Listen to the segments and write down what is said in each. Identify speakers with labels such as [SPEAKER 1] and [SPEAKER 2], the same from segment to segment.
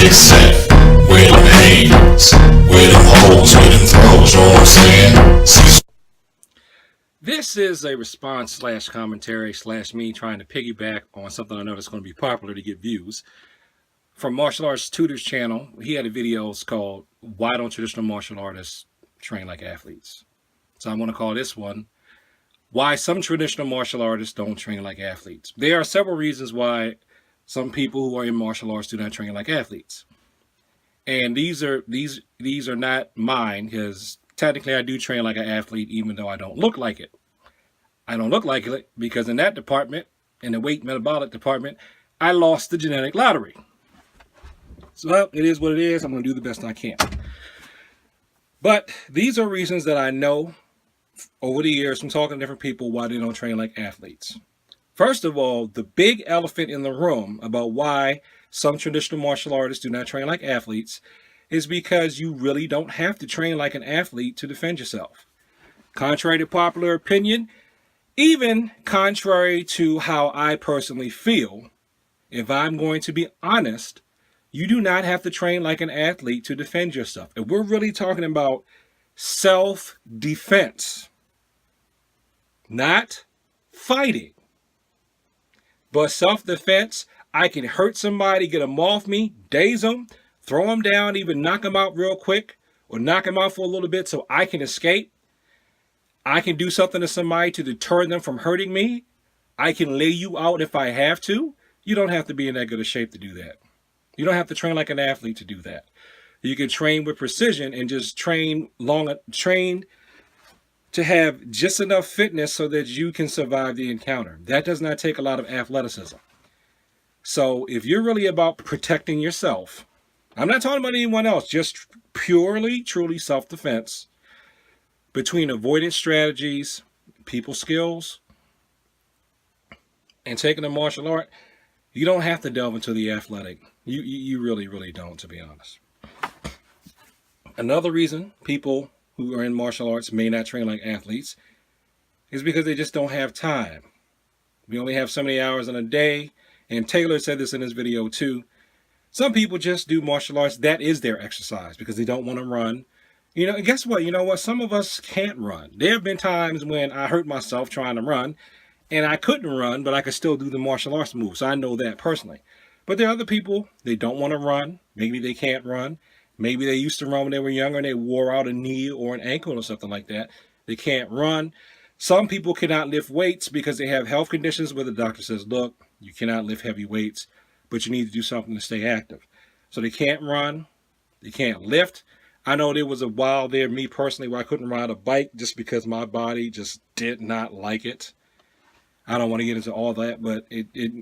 [SPEAKER 1] get set. Where them haters, where them hoes, where them throws, you know what I'm saying? Cecil.
[SPEAKER 2] This is a response slash commentary slash me trying to piggyback on something I know that's going to be popular to get views. From Martial Arts Tutor's channel, he had a video called Why Don't Traditional Martial Artists Train Like Athletes? So I want to call this one Why Some Traditional Martial Artists Don't Train Like Athletes. There are several reasons why some people who are in martial arts do not train like athletes. And these are not mine, because technically I do train like an athlete even though I don't look like it. I don't look like it because in that department, in the weight metabolic department, I lost the genetic lottery. So well, it is what it is. I'm going to do the best I can. But these are reasons that I know over the years from talking to different people why they don't train like athletes. First of all, the big elephant in the room about why some traditional martial artists do not train like athletes is because you really don't have to train like an athlete to defend yourself. Contrary to popular opinion, even contrary to how I personally feel, if I'm going to be honest, you do not have to train like an athlete to defend yourself. If we're really talking about self-defense, not fighting, but self-defense, I can hurt somebody, get them off me, daze them, throw them down, even knock them out real quick, or knock them out for a little bit so I can escape. I can do something to somebody to deter them from hurting me. I can lay you out if I have to. You don't have to be in that good a shape to do that. You don't have to train like an athlete to do that. You can train with precision and just train to have just enough fitness so that you can survive the encounter. That does not take a lot of athleticism. So if you're really about protecting yourself, I'm not talking about anyone else, just purely, truly self-defense, between avoidance strategies, people skills, and taking a martial art, you don't have to delve into the athletic. You really, really don't, to be honest. Another reason people who are in martial arts may not train like athletes is because they just don't have time. We only have so many hours in a day, and Taylor said this in his video too. Some people just do martial arts, that is their exercise, because they don't want to run. You know, and guess what? You know what? Some of us can't run. There have been times when I hurt myself trying to run, and I couldn't run, but I could still do the martial arts moves. So I know that personally. But there are other people, they don't want to run. Maybe they can't run. Maybe they used to run when they were younger and they wore out a knee or an ankle or something like that. They can't run. Some people cannot lift weights because they have health conditions where the doctor says, look, you cannot lift heavy weights, but you need to do something to stay active. So they can't run. They can't lift. I know there was a while there, me personally, where I couldn't ride a bike just because my body just did not like it. I don't want to get into all that, but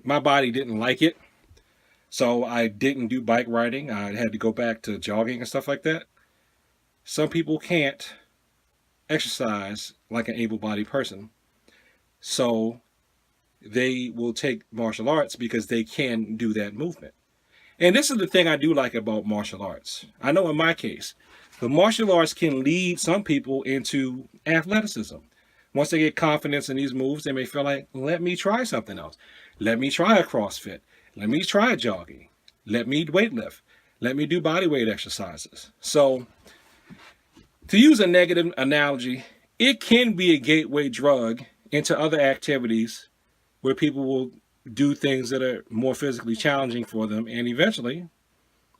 [SPEAKER 2] my body didn't like it. So I didn't do bike riding. I had to go back to jogging and stuff like that. Some people can't exercise like an able-bodied person. So they will take martial arts because they can do that movement. And this is the thing I do like about martial arts. I know in my case, the martial arts can lead some people into athleticism. Once they get confidence in these moves, they may feel like, let me try something else. Let me try a CrossFit. Let me try jogging. Let me weightlift. Let me do body weight exercises. So to use a negative analogy, it can be a gateway drug into other activities where people will do things that are more physically challenging for them. And eventually,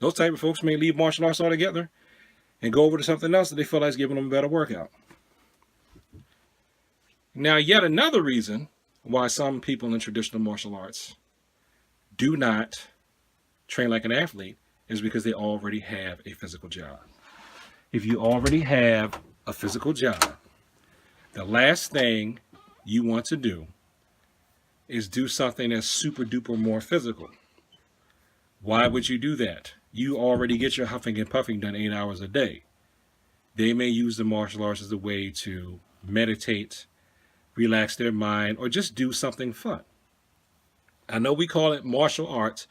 [SPEAKER 2] those type of folks may leave martial arts altogether and go over to something else that they feel like is giving them a better workout. Now, yet another reason why some people in traditional martial arts do not train like an athlete is because they already have a physical job. If you already have a physical job, the last thing you want to do is do something that's super duper more physical. Why would you do that? You already get your huffing and puffing done 8 hours a day. They may use the martial arts as a way to meditate, relax their mind, or just do something fun. I know we call it martial arts,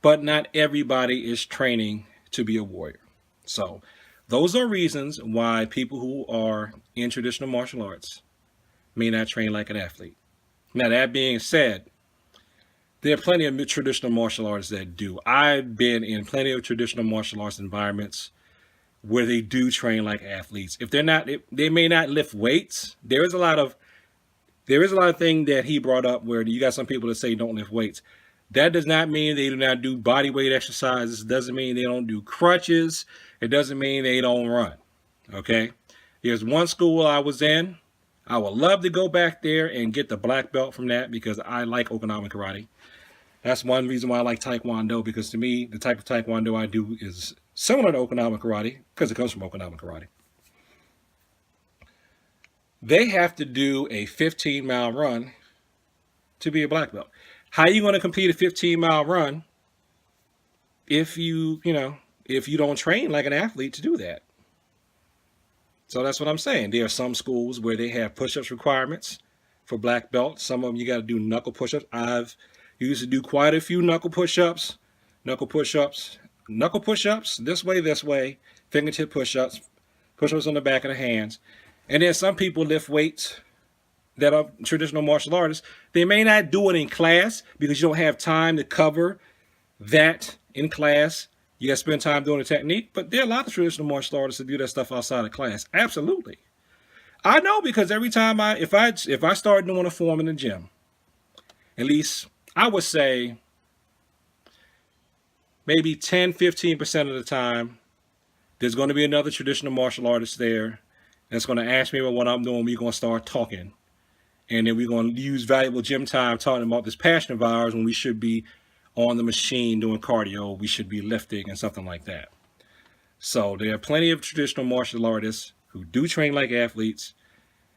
[SPEAKER 2] but not everybody is training to be a warrior. So those are reasons why people who are in traditional martial arts may not train like an athlete. Now, that being said, There are plenty of traditional martial artists that do. I've been in plenty of traditional martial arts environments where they do train like athletes. If they're not, they may not lift weights. There is a lot of thing that he brought up where you got some people that say don't lift weights. That does not mean they do not do body weight exercises. It doesn't mean they don't do crutches. It doesn't mean they don't run. Okay? There's one school I was in. I would love to go back there and get the black belt from that because I like Okinawan karate. That's one reason why I like Taekwondo, because to me, the type of Taekwondo I do is similar to Okinawan karate because it comes from Okinawan karate. They have to do a 15-mile run to be a black belt. How are you going to complete a 15-mile run if you don't train like an athlete to do that? So that's what I'm saying. There are some schools where they have push-ups requirements for black belts. Some of them you got to do knuckle push-ups. I've used to do quite a few knuckle push-ups, this way, fingertip push-ups, push-ups on the back of the hands. And then some people lift weights that are traditional martial artists. They may not do it in class because you don't have time to cover that in class. You got to spend time doing the technique. But there are a lot of traditional martial artists that do that stuff outside of class. Absolutely. I know, because every time if I start doing a form in the gym, at least I would say maybe 10-15% of the time, there's going to be another traditional martial artist there that's going to ask me about what I'm doing. We're going to start talking. And then we're going to use valuable gym time talking about this passion of ours when we should be on the machine doing cardio. We should be lifting and something like that. So there are plenty of traditional martial artists who do train like athletes.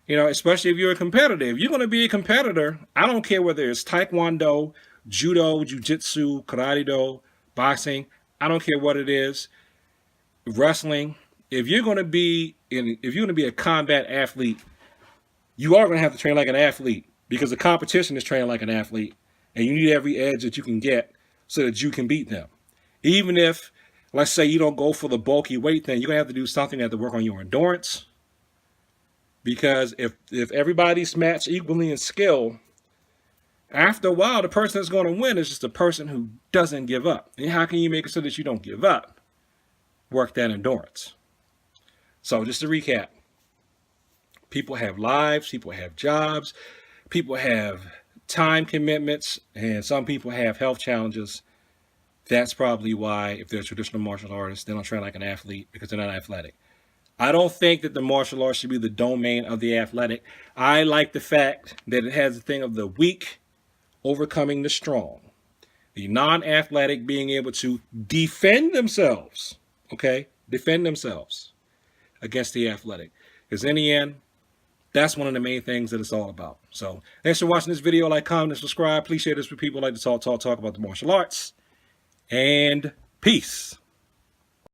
[SPEAKER 2] Especially if you're a competitor. If you're going to be a competitor, I don't care whether it's Taekwondo, Judo, Jiu-Jitsu, Karate-Do, boxing. I don't care what it is. Wrestling. If you're going to be a combat athlete, you are going to have to train like an athlete because the competition is training like an athlete, and you need every edge that you can get so that you can beat them. Even if, let's say, you don't go for the bulky weight thing, you're going to have to do something that to work on your endurance. Because if everybody's matched equally in skill, after a while, the person that's going to win is just the person who doesn't give up. And how can you make it so that you don't give up? Work that endurance. So just to recap, people have lives, people have jobs, people have time commitments, and some people have health challenges. That's probably why, if they're traditional martial artists, they don't train like an athlete because they're not athletic. I don't think that the martial arts should be the domain of the athletic. I like the fact that it has the thing of the weak overcoming the strong. The non-athletic being able to defend themselves, defend themselves against the athletic. Because in the end, that's one of the main things that it's all about. So thanks for watching this video. Like, comment, and subscribe. Please share this with people who like to talk about the martial arts. And peace.